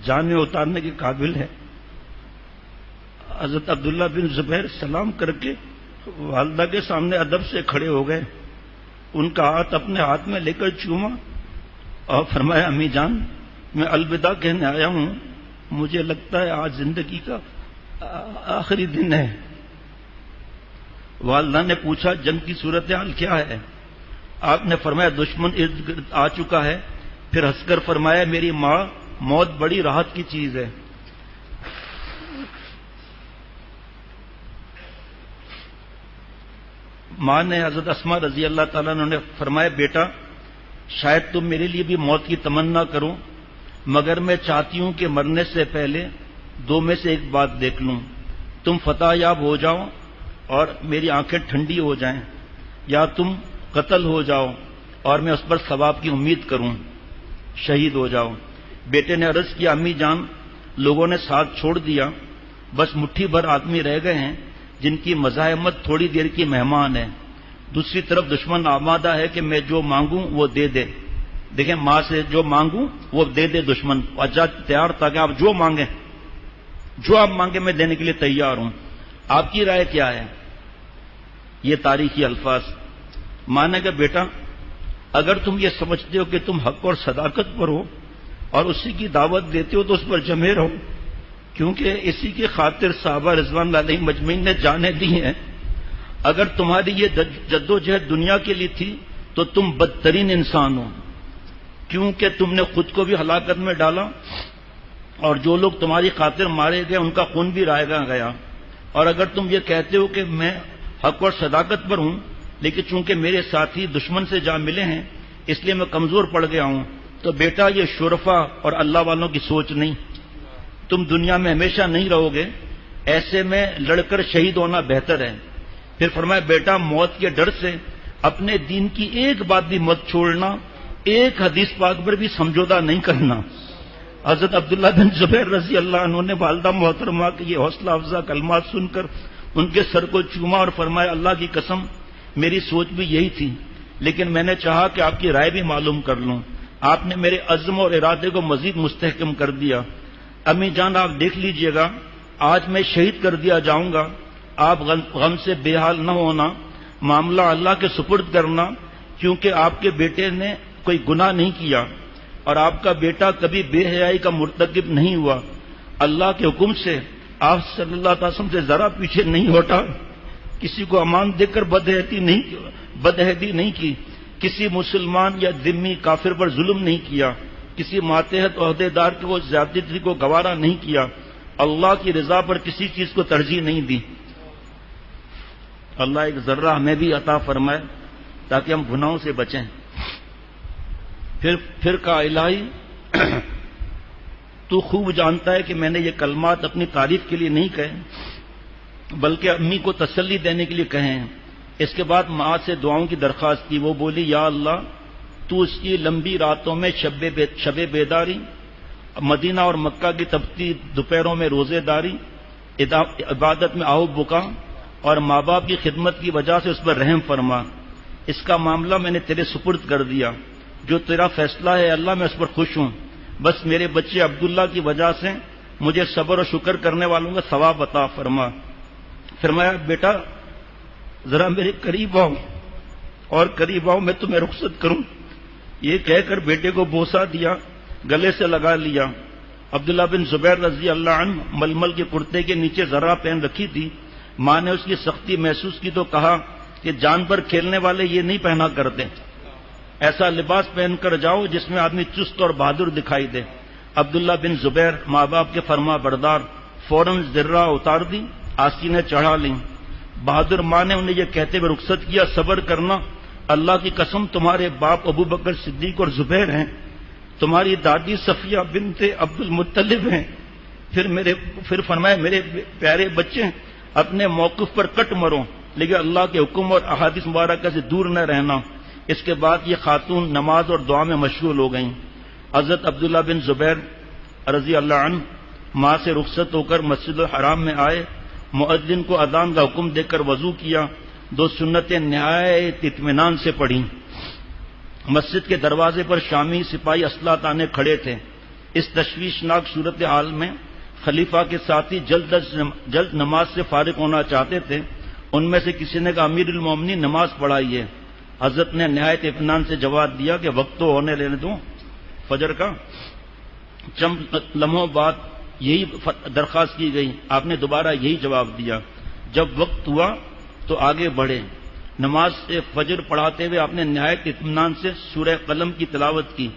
جانے اتارنے کے قابل ہے۔ حضرت عبداللہ بن زبیر سلام کر کے والدہ کے سامنے ادب سے کھڑے ہو گئے، ان کا ہاتھ اپنے ہاتھ میں لے کر چوما اور فرمایا، امی جان، میں الوداع کہنے آیا ہوں، مجھے لگتا ہے آج زندگی کا آخری دن ہے۔ والدہ نے پوچھا، جنگ کی صورتحال کیا ہے؟ آپ نے فرمایا، دشمن ارد گرد آ چکا ہے۔ پھر ہنس کر فرمایا، میری ماں، موت بڑی راحت کی چیز ہے۔ ماں نے حضرت اسماء رضی اللہ تعالیٰ نے فرمایا، بیٹا، شاید تم میرے لیے بھی موت کی تمنا کرو، مگر میں چاہتی ہوں کہ مرنے سے پہلے دو میں سے ایک بات دیکھ لوں، تم فتح یاب ہو جاؤ اور میری آنکھیں ٹھنڈی ہو جائیں، یا تم قتل ہو جاؤ اور میں اس پر ثواب کی امید کروں، شہید ہو جاؤ۔ بیٹے نے عرض کیا، امی جان، لوگوں نے ساتھ چھوڑ دیا، بس مٹھی بھر آدمی رہ گئے ہیں جن کی مزاحمت تھوڑی دیر کی مہمان ہے، دوسری طرف دشمن آمادہ ہے کہ میں جو مانگوں وہ دے دے۔ دیکھیں، ماں سے جو مانگوں وہ دے دے دشمن، اجا تیار تھا کہ آپ جو مانگیں، جو آپ مانگیں میں دینے کے لیے تیار ہوں۔ آپ کی رائے کیا ہے؟ یہ تاریخی الفاظ۔ مانے گا، بیٹا، اگر تم یہ سمجھتے ہو کہ تم حق اور صداقت پر ہو اور اسی کی دعوت دیتے ہو تو اس پر جمے رہو، کیونکہ اسی کی خاطر صحابہ رضوان اللہ علیہم مجمعین نے جانیں دی ہیں۔ اگر تمہاری یہ جدوجہد دنیا کے لیے تھی تو تم بدترین انسان ہو، کیونکہ تم نے خود کو بھی ہلاکت میں ڈالا اور جو لوگ تمہاری خاطر مارے گئے ان کا خون بھی رائے گیا۔ اور اگر تم یہ کہتے ہو کہ میں حق اور صداقت پر ہوں، لیکن چونکہ میرے ساتھی دشمن سے جا ملے ہیں اس لیے میں کمزور پڑ گیا ہوں، تو بیٹا یہ شرفا اور اللہ والوں کی سوچ نہیں، تم دنیا میں ہمیشہ نہیں رہو گے، ایسے میں لڑ کر شہید ہونا بہتر ہے۔ پھر فرمایا، بیٹا، موت کے ڈر سے اپنے دین کی ایک بات بھی مت چھوڑنا، ایک حدیث پاک پر بھی سمجھوتا نہیں کرنا۔ حضرت عبداللہ بن زبیر رضی اللہ عنہ نے والدہ محترمہ کے یہ حوصلہ افزا کلمات سن کر ان کے سر کو چوما اور فرمایا، اللہ کی قسم، میری سوچ بھی یہی تھی، لیکن میں نے چاہا کہ آپ کی رائے بھی معلوم کر لوں۔ آپ نے میرے عزم اور ارادے کو مزید مستحکم کر دیا۔ امی جان، آپ دیکھ لیجئے گا، آج میں شہید کر دیا جاؤں گا، آپ غم سے بے حال نہ ہونا، معاملہ اللہ کے سپرد کرنا، کیونکہ آپ کے بیٹے نے کوئی گناہ نہیں کیا اور آپ کا بیٹا کبھی بے حیائی کا مرتکب نہیں ہوا۔ اللہ کے حکم سے آپ صلی اللہ علیہ وسلم سے ذرا پیچھے نہیں ہٹا، کسی کو امان دے کر بدعہدی نہیں کی، کسی مسلمان یا ذمی کافر پر ظلم نہیں کیا، کسی ماتحت عہدے دار کی وہ زیادتی کو گوارا نہیں کیا، اللہ کی رضا پر کسی چیز کو ترجیح نہیں دی۔ اللہ ایک ذرہ ہمیں بھی عطا فرمائے تاکہ ہم گناہوں سے بچیں۔ پھر کہا، الہی، تو خوب جانتا ہے کہ میں نے یہ کلمات اپنی تعریف کے لیے نہیں کہے بلکہ امی کو تسلی دینے کے لیے کہے ہیں۔ اس کے بعد ماں سے دعاؤں کی درخواست کی۔ وہ بولی، یا اللہ، تو اس کی لمبی راتوں میں شب بیداری، مدینہ اور مکہ کی تپتی دوپہروں میں روزے داری، عبادت میں آہو بکا اور ماں باپ کی خدمت کی وجہ سے اس پر رحم فرما۔ اس کا معاملہ میں نے تیرے سپرد کر دیا، جو تیرا فیصلہ ہے اللہ میں اس پر خوش ہوں۔ بس میرے بچے عبداللہ کی وجہ سے مجھے صبر و شکر کرنے والوں کا ثواب عطا فرما۔ فرمایا بیٹا ذرا میرے قریب آؤ، اور قریب آؤ میں تمہیں رخصت کروں۔ یہ کہہ کر بیٹے کو بوسہ دیا، گلے سے لگا لیا۔ عبداللہ بن زبیر رضی اللہ عنہ ململ کے کرتے کے نیچے ذرا پہن رکھی تھی، ماں نے اس کی سختی محسوس کی تو کہا کہ جان پر کھیلنے والے یہ نہیں پہنا کرتے، ایسا لباس پہن کر جاؤ جس میں آدمی چست اور بہادر دکھائی دے۔ عبداللہ بن زبیر ماں باپ کے فرما بردار، فوراً ذرہ اتار دی، آستینیں چڑھا لیں۔ بہادر ماں نے انہیں یہ کہتے ہوئے رخصت کیا، صبر کرنا، اللہ کی قسم تمہارے باپ ابو بکر صدیق اور زبیر ہیں، تمہاری دادی صفیہ بنت عبد المطلب ہیں۔ پھر فرمایا میرے پیارے بچے اپنے موقف پر کٹ مرو، لیکن اللہ کے حکم اور احادیث مبارکہ سے دور نہ رہنا۔ اس کے بعد یہ خاتون نماز اور دعا میں مشغول ہو گئیں۔ حضرت عبداللہ بن زبیر رضی اللہ عنہ ماں سے رخصت ہو کر مسجد الحرام میں آئے، مؤذن کو اذان کا حکم دے کر وضو کیا، 2 سنتیں نہایت اطمینان سے پڑھیں۔ مسجد کے دروازے پر شامی سپاہی اسلحہ تانے کھڑے تھے۔ اس تشویشناک صورتحال میں خلیفہ کے ساتھی جلد نماز سے فارغ ہونا چاہتے تھے۔ ان میں سے کسی نے کہا امیر المومنین نماز پڑھائیے۔ حضرت نے نہایت اطمینان سے جواب دیا کہ وقت تو ہونے لینے دو فجر کا۔ چند لمحوں بعد یہی درخواست کی گئی، آپ نے دوبارہ یہی جواب دیا۔ جب وقت ہوا تو آگے بڑھے۔ نماز سے فجر پڑھاتے ہوئے آپ نے نہایت اطمینان سے سورہ قلم کی تلاوت کی۔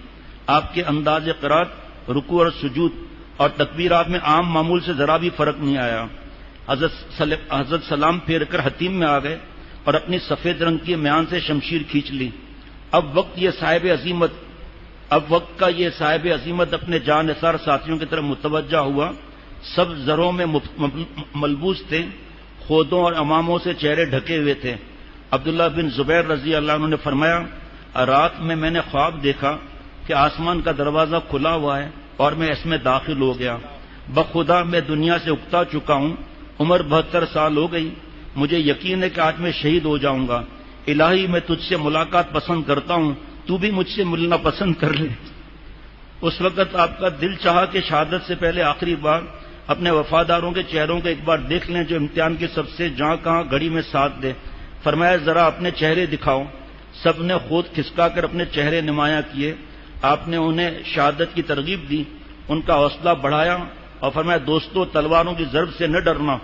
آپ کے انداز قرات، رکوع اور سجود اور تکبیرات میں عام معمول سے ذرا بھی فرق نہیں آیا۔ حضرت سلام پھیر کر حتیم میں آ گئے اور اپنی سفید رنگ کی میان سے شمشیر کھینچ لی۔ اب وقت کا یہ صاحب عظیمت اپنے جان نثار ساتھیوں کی طرف متوجہ ہوا۔ سب زروں میں ملبوس تھے، خودوں اور اماموں سے چہرے ڈھکے ہوئے تھے۔ عبداللہ بن زبیر رضی اللہ عنہ نے فرمایا رات میں نے خواب دیکھا کہ آسمان کا دروازہ کھلا ہوا ہے اور میں اس میں داخل ہو گیا۔ بخدا میں دنیا سے اکتا چکا ہوں، عمر 72 سال ہو گئی، مجھے یقین ہے کہ آج میں شہید ہو جاؤں گا۔ الہی میں تجھ سے ملاقات پسند کرتا ہوں، تو بھی مجھ سے ملنا پسند کر لے۔ اس وقت آپ کا دل چاہا کہ شہادت سے پہلے آخری بار اپنے وفاداروں کے چہروں کو ایک بار دیکھ لیں جو امتحان کی سب سے جہاں کہاں گھڑی میں ساتھ دے۔ فرمایا ذرا اپنے چہرے دکھاؤ۔ سب نے خود کھسکا کر اپنے چہرے نمایاں کیے۔ آپ نے انہیں شہادت کی ترغیب دی، ان کا حوصلہ بڑھایا اور فرمایا دوستو تلواروں کی ضرب سے نہ ڈرنا،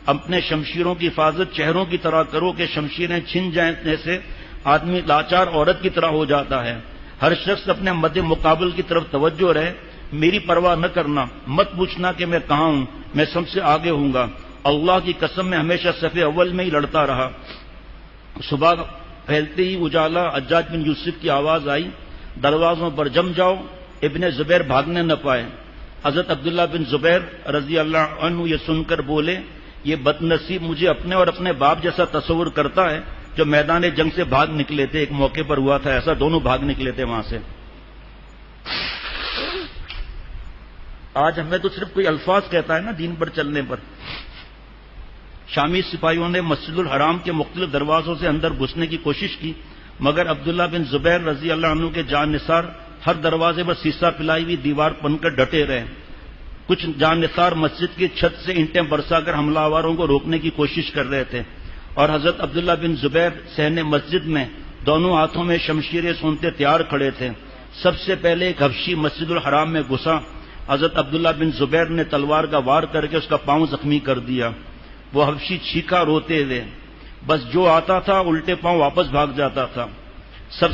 اپنے شمشیروں کی حفاظت چہروں کی طرح کرو کہ شمشیریں چھن جائیں سے آدمی لاچار عورت کی طرح ہو جاتا ہے۔ ہر شخص اپنے مد مقابل کی طرف توجہ رہے، میری پرواہ نہ کرنا، مت پوچھنا کہ میں کہاں ہوں، میں سب سے آگے ہوں گا۔ اللہ کی قسم میں ہمیشہ صف اول میں ہی لڑتا رہا۔ صبح پھیلتے ہی اجالا حجاج بن یوسف کی آواز آئی، دروازوں پر جم جاؤ، ابن زبیر بھاگنے نہ پائے۔ حضرت عبداللہ بن زبیر رضی اللہ عنہ یہ سن کر بولے یہ بد نصیب مجھے اپنے اور اپنے باپ جیسا تصور کرتا ہے جو میدان جنگ سے بھاگ نکلے تھے۔ ایک موقع پر ہوا تھا ایسا، دونوں بھاگ نکلے تھے وہاں سے۔ آج ہمیں تو صرف کوئی الفاظ کہتا ہے نا دین پر چلنے پر۔ شامی سپاہیوں نے مسجد الحرام کے مختلف دروازوں سے اندر گھسنے کی کوشش کی، مگر عبداللہ بن زبیر رضی اللہ عنہ کے جان نثار ہر دروازے پر سیسا پلائی ہوئی دیوار بن کر ڈٹے رہے۔ کچھ جان نثار مسجد کی چھت سے اینٹیں برسا کر حملہ آوروں کو روکنے کی کوشش کر رہے تھے، اور حضرت عبداللہ بن زبیر صحن مسجد میں دونوں ہاتھوں میں شمشیریں سونتے تیار کھڑے تھے۔ سب سے پہلے ایک حبشی مسجد الحرام میں گھسا۔ حضرت عبداللہ بن زبیر نے تلوار کا وار کر کے اس کا پاؤں زخمی کر دیا۔ وہ حبشی چیخا روتے ہوئے، بس جو آتا تھا الٹے پاؤں واپس بھاگ جاتا تھا۔ سب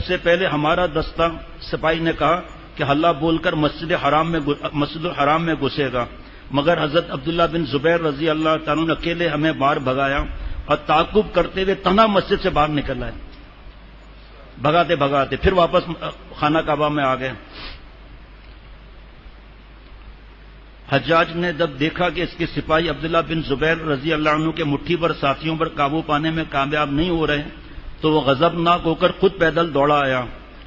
سے پہلے ہمارا دستہ، سپاہی نے کہا کہ ہلہ بول کر مسجد الحرام میں گھسے گا، مگر حضرت عبداللہ بن زبیر رضی اللہ تعالیٰ نے اکیلے ہمیں باہر بھگایا اور تعاقب کرتے ہوئے تنہا مسجد سے باہر نکل آئے، بھگاتے بھگاتے پھر واپس خانہ کعبہ میں آ گئے۔ حجاج نے جب دیکھا کہ اس کے سپاہی عبداللہ بن زبیر رضی اللہ عنہ کے مٹھی پر ساتھیوں پر قابو پانے میں کامیاب نہیں ہو رہے تو وہ غضبناک ہو کر خود پیدل دوڑا آیا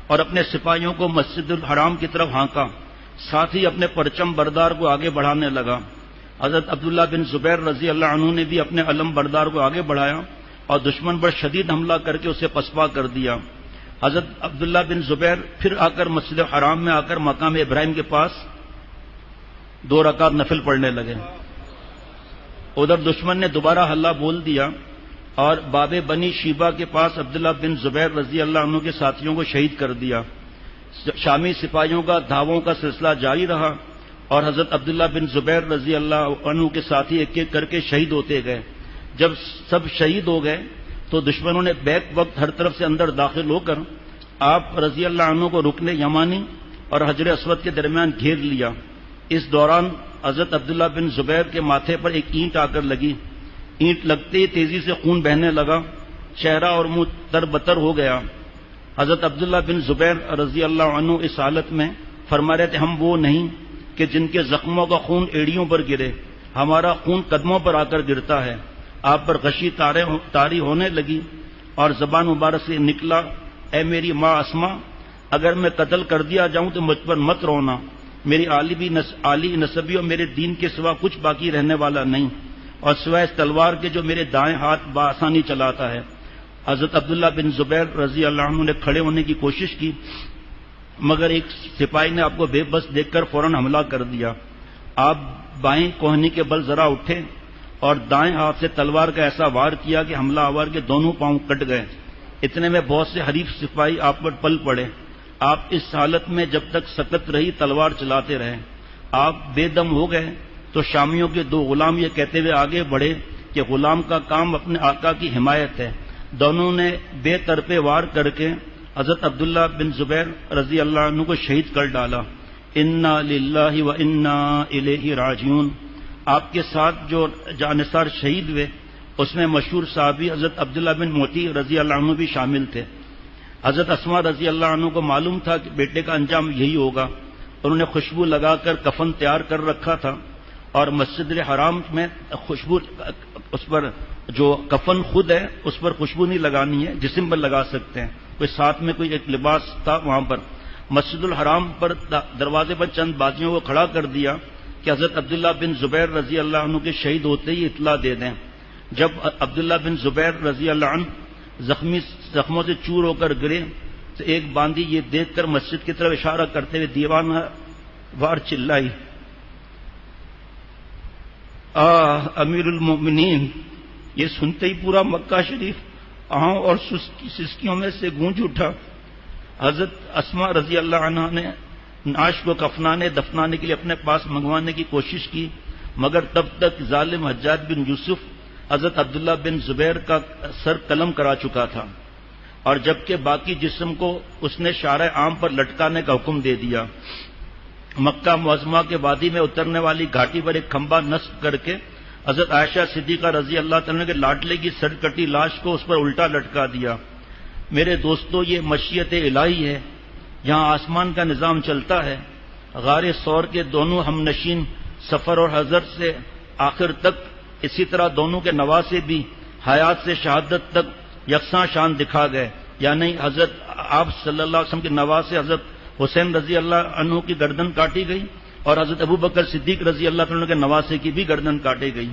اور اپنے سپاہیوں کو مسجد الحرام کی طرف ہانکا، ساتھ ہی اپنے پرچم بردار کو آگے بڑھانے لگا۔ حضرت عبداللہ بن زبیر رضی اللہ عنہ نے بھی اپنے علم بردار کو آگے بڑھایا اور دشمن پر شدید حملہ کر کے اسے پسپا کر دیا۔ حضرت عبداللہ بن زبیر پھر آ کر مسجد الحرام میں آ کر مقام ابراہیم کے پاس 2 رکعت نفل پڑھنے لگے. ادھر دشمن نے دوبارہ حلہ بول دیا اور باب بنی شیبہ کے پاس عبداللہ بن زبیر رضی اللہ عنہ کے ساتھیوں کو شہید کر دیا. شامی سپاہیوں کا دھاووں کا سلسلہ جاری رہا اور حضرت عبداللہ بن زبیر رضی اللہ عنہ کے ساتھی ایک ایک کر کے شہید ہوتے گئے. جب سب شہید ہو گئے تو دشمنوں نے بیک وقت ہر طرف سے اندر داخل ہو کر آپ رضی اللہ عنہ کو رکن یمانی اور حجر اسود کے درمیان گھیر لیا. اس دوران حضرت عبداللہ بن زبیر کے ماتھے پر ایک اینٹ آ کر لگی. اینٹ لگتے ہی تیزی سے خون بہنے لگا، چہرہ اور منہ تر بتر ہو گیا. حضرت عبداللہ بن زبیر رضی اللہ عنہ اس حالت میں فرما رہے تھے، ہم وہ نہیں کہ جن کے زخموں کا خون ایڑیوں پر گرے، ہمارا خون قدموں پر آ کر گرتا ہے. آپ پر غشی طاری ہونے لگی اور زبان مبارک سے نکلا، اے میری ماں اسما، اگر میں قتل کر دیا جاؤں تو مجھ پر مت رونا، میری عالی نسبی اور میرے دین کے سوا کچھ باقی رہنے والا نہیں، اور سوائے اس تلوار کے جو میرے دائیں ہاتھ بآسانی چلاتا ہے. حضرت عبداللہ بن زبیر رضی اللہ عنہ نے کھڑے ہونے کی کوشش کی، مگر ایک سپاہی نے آپ کو بے بس دیکھ کر فوراً حملہ کر دیا. آپ بائیں کوہنی کے بل ذرا اٹھے اور دائیں ہاتھ سے تلوار کا ایسا وار کیا کہ حملہ آور کے دونوں پاؤں کٹ گئے. اتنے میں بہت سے حریف سپاہی آپ پر پل پڑے. آپ اس حالت میں جب تک سکت رہی تلوار چلاتے رہے. آپ بے دم ہو گئے تو شامیوں کے 2 غلام یہ کہتے ہوئے آگے بڑھے کہ غلام کا کام اپنے آقا کی حمایت ہے. دونوں نے بے طرفے وار کر کے حضرت عبداللہ بن زبیر رضی اللہ عنہ کو شہید کر ڈالا. انا للہ و انا الیہ راجعون. آپ کے ساتھ جو جانثار شہید ہوئے اس میں مشہور صحابی حضرت عبداللہ بن موتی رضی اللہ عنہ بھی شامل تھے. حضرت اسما رضی اللہ عنہ کو معلوم تھا کہ بیٹے کا انجام یہی ہوگا. انہوں نے خوشبو لگا کر کفن تیار کر رکھا تھا اور مسجد الحرام میں خوشبو، اس پر جو کفن خود ہے اس پر خوشبو نہیں لگانی ہے، جسم پر لگا سکتے ہیں. کوئی ساتھ میں کوئی ایک لباس تھا وہاں پر. مسجد الحرام پر دروازے پر چند بازیوں کو کھڑا کر دیا کہ حضرت عبداللہ بن زبیر رضی اللہ عنہ کے شہید ہوتے ہی اطلاع دے دیں. جب عبداللہ بن زبیر رضی اللہ عنہ زخموں سے چور ہو کر گرے تو ایک باندی یہ دیکھ کر مسجد کی طرف اشارہ کرتے ہوئے دیوانہ وار چلائی، امیر المومنین. یہ سنتے ہی پورا مکہ شریف آہوں اور سسکیوں میں سے گونج اٹھا. حضرت اسما رضی اللہ عنہ نے نعش کو کفنانے دفنانے کے لیے اپنے پاس منگوانے کی کوشش کی، مگر تب تک ظالم حجاج بن یوسف حضرت عبداللہ بن زبیر کا سر قلم کرا چکا تھا، اور جبکہ باقی جسم کو اس نے شارع عام پر لٹکانے کا حکم دے دیا. مکہ معظمہ کے وادی میں اترنے والی گھاٹی پر ایک کھمبا نصب کر کے حضرت عائشہ صدیقہ رضی اللہ تعالیٰ کے لاڈلے کی سر کٹی لاش کو اس پر الٹا لٹکا دیا. میرے دوستو، یہ مشیت الہی ہے، یہاں آسمان کا نظام چلتا ہے. غار ثور کے دونوں ہم نشین سفر اور حضرت سے آخر تک، اسی طرح دونوں کے نواسے بھی حیات سے شہادت تک یکساں شان دکھا گئے. یعنی حضرت آپ صلی اللہ علیہ وسلم کے نواسے حضرت حسین رضی اللہ عنہ کی گردن کاٹی گئی اور حضرت ابو بکر صدیق رضی اللہ عنہ کے نواسے کی بھی گردن کاٹی گئی.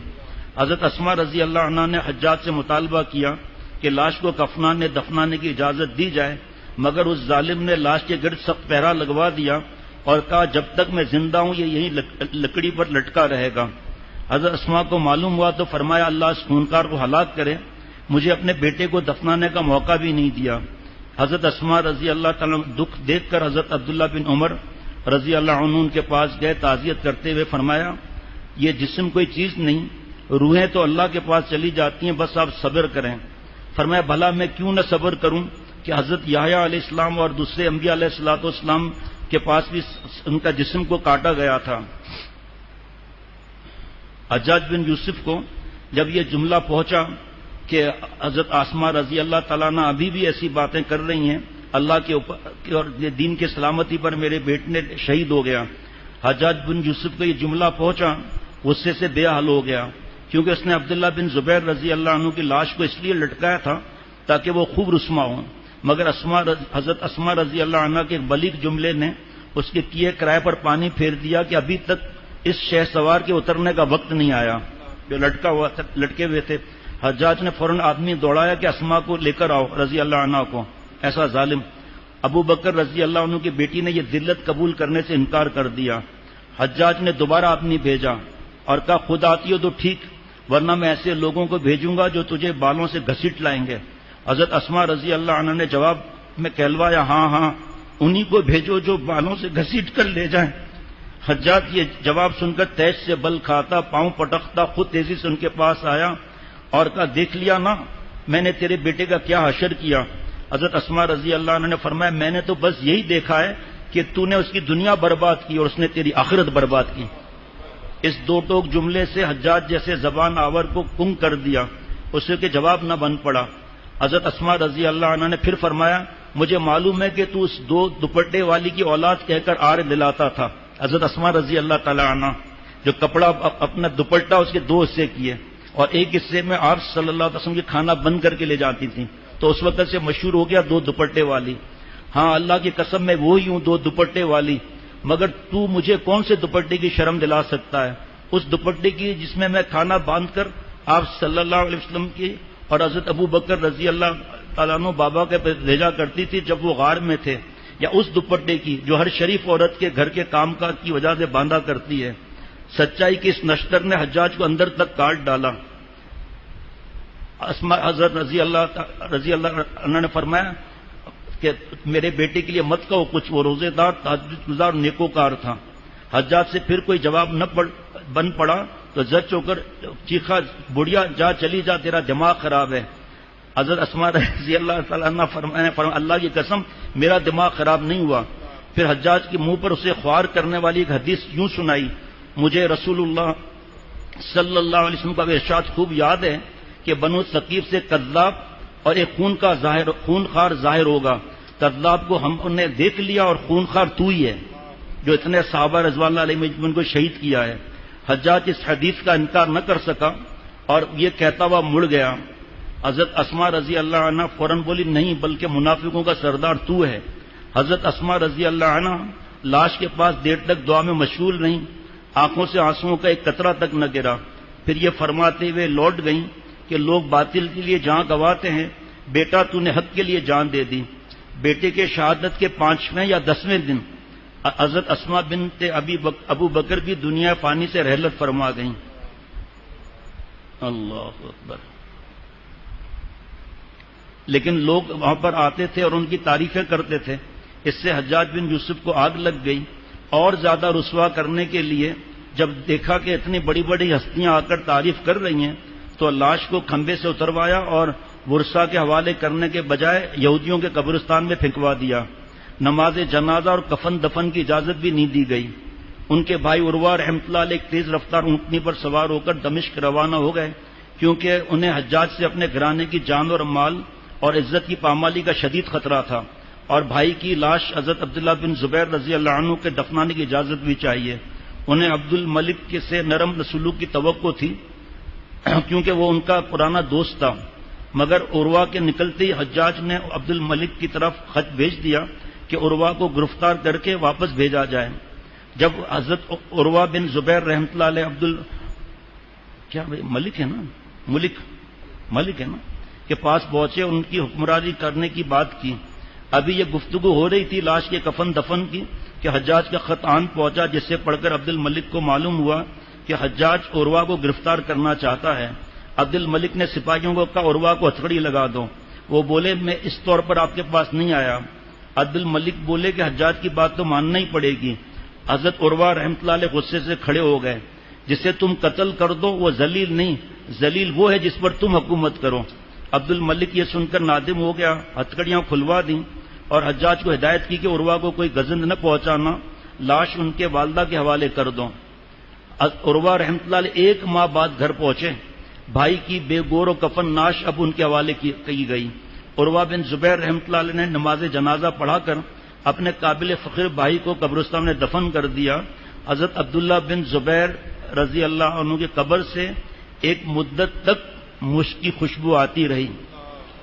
حضرت اسما رضی اللہ عنہ نے حجاج سے مطالبہ کیا کہ لاش کو کفنانے دفنانے کی اجازت دی جائے، مگر اس ظالم نے لاش کے گرد سخت پہرا لگوا دیا اور کہا جب تک میں زندہ ہوں یہ یہیں لکڑی پر لٹکا رہے گا. حضرت اسما کو معلوم ہوا تو فرمایا اللہ اس خونخوار کو ہلاک کرے، مجھے اپنے بیٹے کو دفنانے کا موقع بھی نہیں دیا. حضرت اسما رضی اللہ تعالیٰ دکھ دیکھ کر حضرت عبداللہ بن عمر رضی اللہ عنہ ان کے پاس گئے. تعزیت کرتے ہوئے فرمایا یہ جسم کوئی چیز نہیں، روحیں تو اللہ کے پاس چلی جاتی ہیں، بس آپ صبر کریں. فرمایا بھلا میں کیوں نہ صبر کروں کہ حضرت یحییٰ علیہ السلام اور دوسرے انبیاء علیہ السلام کے پاس بھی ان کا جسم کو کاٹا گیا تھا. حجاج بن یوسف کو جب یہ جملہ پہنچا کہ حضرت اسما رضی اللہ تعالیٰ عنہ ابھی بھی ایسی باتیں کر رہی ہیں اللہ کے اوپر اور دین کے سلامتی پر میرے بیٹے شہید ہو گیا، حجاج بن یوسف کو یہ جملہ پہنچا، غصے سے بے حال ہو گیا، کیونکہ اس نے عبداللہ بن زبیر رضی اللہ عنہ کی لاش کو اس لیے لٹکایا تھا تاکہ وہ خوب رسوا ہوں، مگر حضرت اسما رضی اللہ عنہ کے ایک بلیغ جملے نے اس کے کیے کرائے پر پانی پھیر دیا کہ ابھی تک اس شہ سوار کے اترنے کا وقت نہیں آیا جو لٹکے ہوئے تھے. حجاج نے فوراً آدمی دوڑایا کہ اسما کو لے کر آؤ رضی اللہ عنہ کو. ایسا ظالم ابو بکر رضی اللہ عنہ کی بیٹی نے یہ ذلت قبول کرنے سے انکار کر دیا. حجاج نے دوبارہ اپنی بھیجا اور کہا خود آتی ہو تو ٹھیک، ورنہ میں ایسے لوگوں کو بھیجوں گا جو تجھے بالوں سے گھسیٹ لائیں گے۔ حضرت اسماء رضی اللہ عنہ نے جواب میں کہلوایا ہاں ہاں انہی کو بھیجو جو بالوں سے گھسیٹ کر لے جائیں۔ حجاج یہ جواب سن کر تیش سے بل کھاتا، پاؤں پٹکتا خود تیزی سے ان کے پاس آیا اور کہا دیکھ لیا نا میں نے تیرے بیٹے کا کیا حشر کیا۔ حضرت اسماء رضی اللہ عنہ نے فرمایا میں نے تو بس یہی دیکھا ہے کہ تو نے اس کی دنیا برباد کی اور اس نے تیری آخرت برباد کی۔ اس دو ٹوک جملے سے حجاج جیسے زبان آور کو کنگ کر دیا، اسے کہ جواب نہ بن پڑا۔ حضرت اسماء رضی اللہ عنہ نے پھر فرمایا مجھے معلوم ہے کہ تو اس دو دوپٹے والی کی اولاد کہہ کر آر دلاتا تھا۔ حضرت اسماء رضی اللہ تعالی عنہ جو کپڑا اپنا دوپٹہ اس کے دو حصے کیے اور ایک حصے میں آپ صلی اللہ علیہ وسلم کی کھانا بند کر کے لے جاتی تھیں، تو اس وقت سے مشہور ہو گیا دو دوپٹے والی۔ ہاں اللہ کی قسم میں وہی ہوں دو دوپٹے والی، مگر تو مجھے کون سے دوپٹے کی شرم دلا سکتا ہے؟ اس دوپٹے کی جس میں کھانا باندھ کر آپ صلی اللہ علیہ وسلم کی اور حضرت ابو بکر رضی اللہ تعالیٰ عنہ بابا کے بھیجا کرتی تھی جب وہ غار میں تھے، یا اس دوپٹے کی جو ہر شریف عورت کے گھر کے کام کاج کی وجہ سے باندھا کرتی ہے۔ سچائی کی اس نشتر نے حجاج کو اندر تک کاٹ ڈالا۔ حضرت رضی اللہ عنہ نے فرمایا کہ میرے بیٹے کے لیے مت کہو کچھ، وہ روزے دار تہجد گزار نیکوکار تھا۔ حجاج سے پھر کوئی جواب نہ بن پڑا تو زچ ہو کر چیخا بڑھیا جا چلی جا تیرا دماغ خراب ہے۔ حضرت اسماء رضی اللہ تعالیٰ عنہ فرمایا اللہ کی قسم میرا دماغ خراب نہیں ہوا۔ پھر حجاج کے منہ پر اسے خوار کرنے والی ایک حدیث یوں سنائی مجھے رسول اللہ صلی اللہ علیہ وسلم کا ارشاد خوب یاد ہے کہ بنو ثقیف سے کذاب اور ایک خونخوار ظاہر ہوگا۔ کذاب کو ہم نے دیکھ لیا اور خونخوار تو ہی ہے جو اتنے صحابہ رضوان اللہ علیہ مجمعین کو شہید کیا ہے۔ حجاج اس حدیث کا انکار نہ کر سکا اور یہ کہتا ہوا مڑ گیا۔ حضرت اسماء رضی اللہ عنہ فوراً بولی نہیں بلکہ منافقوں کا سردار تو ہے۔ حضرت اسماء رضی اللہ عنہ لاش کے پاس دیر تک دعا میں مشغول رہیں، آنکھوں سے آنسوؤں کا ایک قطرہ تک نہ گرا۔ پھر یہ فرماتے ہوئے لوٹ گئیں کہ لوگ باطل کے لیے جان گنواتے ہیں، بیٹا تو نے حق کے لیے جان دے دی۔ بیٹے کے شہادت کے 5ویں یا 10ویں دن حضرت اسماء بنت ابو بکر بھی دنیا فانی سے رحلت فرما گئیں۔ اللہ اکبر۔ لیکن لوگ وہاں پر آتے تھے اور ان کی تعریفیں کرتے تھے، اس سے حجاج بن یوسف کو آگ لگ گئی۔ اور زیادہ رسوا کرنے کے لیے جب دیکھا کہ اتنی بڑی بڑی ہستیاں آ کر تعریف کر رہی ہیں تو لاش کو کھمبے سے اتروایا اور ورثہ کے حوالے کرنے کے بجائے یہودیوں کے قبرستان میں پھینکوا دیا۔ نماز جنازہ اور کفن دفن کی اجازت بھی نہیں دی گئی۔ ان کے بھائی عروہ رحمۃ اللہ علیہ ایک تیز رفتار اونٹنی پر سوار ہو کر دمشق روانہ ہو گئے، کیونکہ انہیں حجاج سے اپنے گھرانے کی جان اور مال اور عزت کی پامالی کا شدید خطرہ تھا، اور بھائی کی لاش حضرت عبداللہ بن زبیر رضی اللہ عنہ کے دفنانے کی اجازت بھی چاہیے۔ انہیں عبد الملک سے نرم سلوک کی توقع تھی کیونکہ وہ ان کا پرانا دوست تھا، مگر عروہ کے نکلتے ہی حجاج نے عبد الملک کی طرف خط بھیج دیا کہ عروہ کو گرفتار کر کے واپس بھیجا جائے۔ جب حضرت عروہ بن زبیر رحمۃ اللہ علیہ ملک ہے نا کے پاس پہنچے، ان کی حکمرانی کرنے کی بات کی۔ ابھی یہ گفتگو ہو رہی تھی لاش کے کفن دفن کی کہ حجاج کا خط آن پہنچا، جس سے پڑھ کر عبد الملک کو معلوم ہوا کہ حجاج عروہ کو گرفتار کرنا چاہتا ہے۔ عبد الملک نے سپاہیوں کو کہا عروہ کو ہتھکڑی لگا دو۔ وہ بولے میں اس طور پر آپ کے پاس نہیں آیا۔ عبد الملک بولے کہ حجاج کی بات تو ماننا ہی پڑے گی۔ حضرت عروہ رحمۃ اللہ علیہ غصے سے کھڑے ہو گئے، جسے تم قتل کر دو وہ ذلیل نہیں، ذلیل وہ ہے جس پر تم حکومت کرو۔ عبد الملک یہ سن کر نادم ہو گیا، ہتھکڑیاں کھلوا دیں اور حجاج کو ہدایت کی کہ عروہ کو کوئی گزند نہ پہنچانا، لاش ان کے والدہ کے حوالے کر دو۔ عروہ رحمۃ اللہ علیہ 1 ماہ بعد گھر پہنچے۔ بھائی کی بے گور و کفن ناش اب ان کے حوالے کی گئی۔ عروہ بن زبیر رحمۃ اللہ علیہ نے نماز جنازہ پڑھا کر اپنے قابل فخر بھائی کو قبرستان میں دفن کر دیا۔ حضرت عبداللہ بن زبیر رضی اللہ عنہ کی قبر سے ایک مدت تک مشک کی خوشبو آتی رہی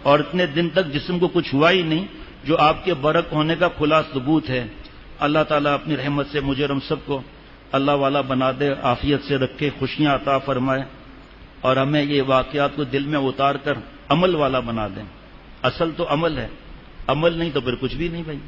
اور اتنے دن تک جسم کو کچھ ہوا ہی نہیں، جو آپ کے برک ہونے کا کھلا ثبوت ہے۔ اللہ تعالیٰ اپنی رحمت سے مجھے اور ہم سب کو اللہ والا بنا دے، عافیت سے رکھے، خوشیاں عطا فرمائے، اور ہمیں یہ واقعات کو دل میں اتار کر عمل والا بنا دیں۔ اصل تو عمل ہے، عمل نہیں تو پھر کچھ بھی نہیں بھائی۔